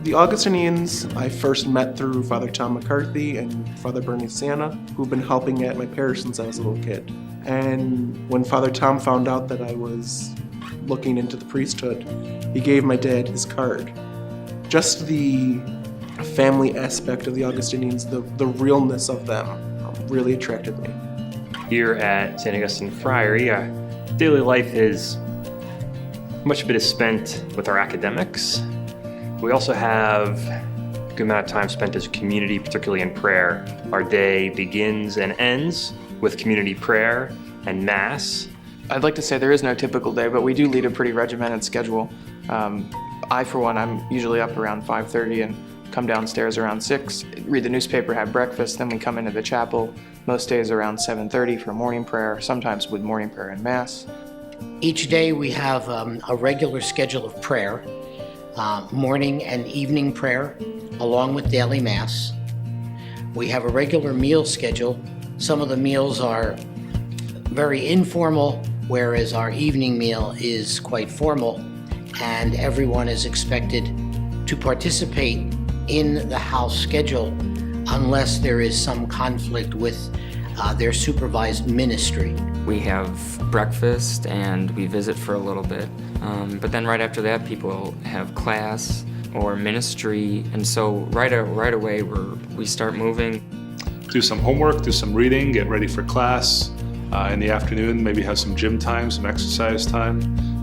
The Augustinians I first met through Father Tom McCarthy and Father Bernie Siena, who've been helping at my parish since I was a little kid. And when Father Tom found out that I was looking into the priesthood, he gave my dad his card. Just the family aspect of the Augustinians, the realness of them, really attracted me. Here at St. Augustine Friary, our daily life is much of it is spent with our academics. We also have a good amount of time spent as a community, particularly in prayer. Our day begins and ends with community prayer and Mass. I'd like to say there is no typical day, but we do lead a pretty regimented schedule. I, for one, I'm usually up around 5:30 and come downstairs around 6, read the newspaper, have breakfast, then we come into the chapel, most days around 7:30 for morning prayer, sometimes with morning prayer and Mass. Each day we have a regular schedule of prayer, morning and evening prayer, along with daily Mass. We have a regular meal schedule. Some of the meals are very informal, whereas our evening meal is quite formal, and everyone is expected to participate in the house schedule unless there is some conflict with their supervised ministry. We have breakfast and we visit for a little bit, but then right after that people have class or ministry, and so right away we start moving. Do some homework, do some reading, get ready for class. In the afternoon, maybe have some gym time, some exercise time,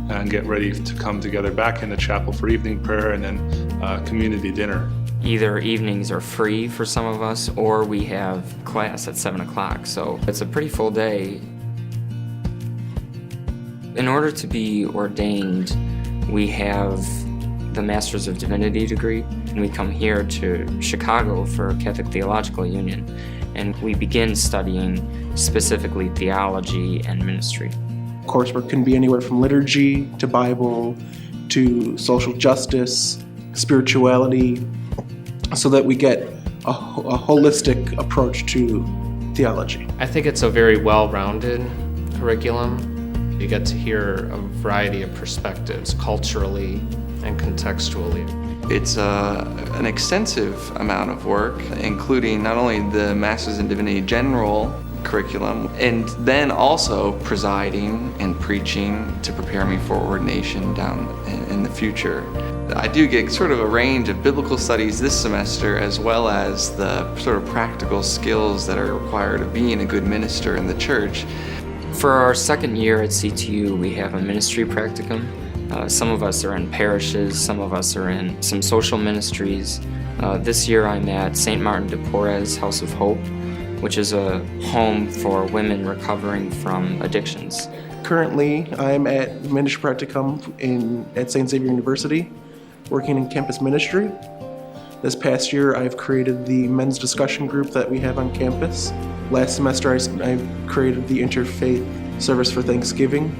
and get ready to come together back in the chapel for evening prayer and then community dinner. Either evenings are free for some of us, or we have class at 7 o'clock, so it's a pretty full day. In order to be ordained, we have the Masters of Divinity degree, and we come here to Chicago for Catholic Theological Union, and we begin studying specifically theology and ministry. Coursework can be anywhere from liturgy to Bible to social justice, spirituality, so that we get a holistic approach to theology. I think it's a very well-rounded curriculum. You get to hear a variety of perspectives culturally and contextually. It's an extensive amount of work, including not only the Masters in Divinity General curriculum, and then also presiding and preaching to prepare me for ordination down in the future. I do get sort of a range of biblical studies this semester, as well as the sort of practical skills that are required of being a good minister in the church. For our second year at CTU, we have a ministry practicum. Some of us are in parishes, some of us are in some social ministries. This year I'm at St. Martin de Porres House of Hope, which is a home for women recovering from addictions. Currently, I'm at Ministry Practicum at St. Xavier University, working in campus ministry. This past year, I've created the men's discussion group that we have on campus. Last semester, I created the interfaith service for Thanksgiving.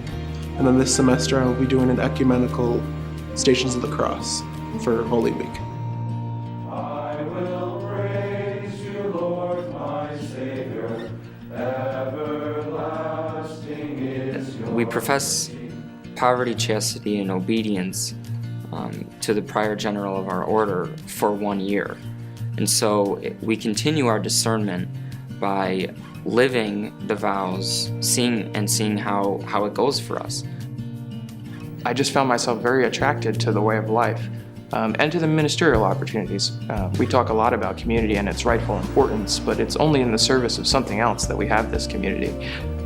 And then this semester, I'll be doing an ecumenical Stations of the Cross for Holy Week. I will praise you, Lord, my Savior, everlasting is your We profess poverty, chastity, and obedience to the prior general of our order for 1 year. And so we continue our discernment by living the vows, seeing how it goes for us. I just found myself very attracted to the way of life and to the ministerial opportunities. We talk a lot about community and its rightful importance, but it's only in the service of something else that we have this community.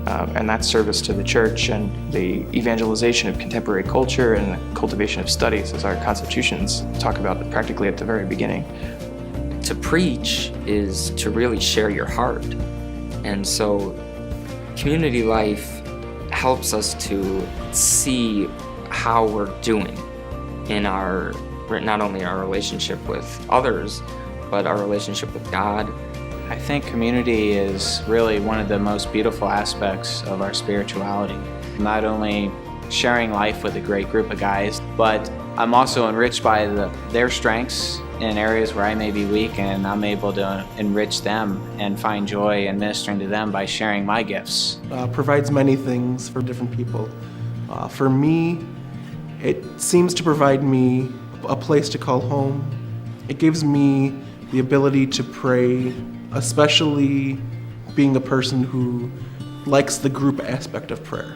And that's service to the church and the evangelization of contemporary culture and the cultivation of studies, as our constitutions talk about practically at the very beginning. To preach is to really share your heart. And so community life helps us to see how we're doing in our, not only our relationship with others, but our relationship with God. I think community is really one of the most beautiful aspects of our spirituality. Not only sharing life with a great group of guys, but I'm also enriched by their strengths in areas where I may be weak, and I'm able to enrich them and find joy in ministering to them by sharing my gifts. Provides many things for different people. For me, it seems to provide me a place to call home It gives me the ability to pray, especially being a person who likes the group aspect of prayer.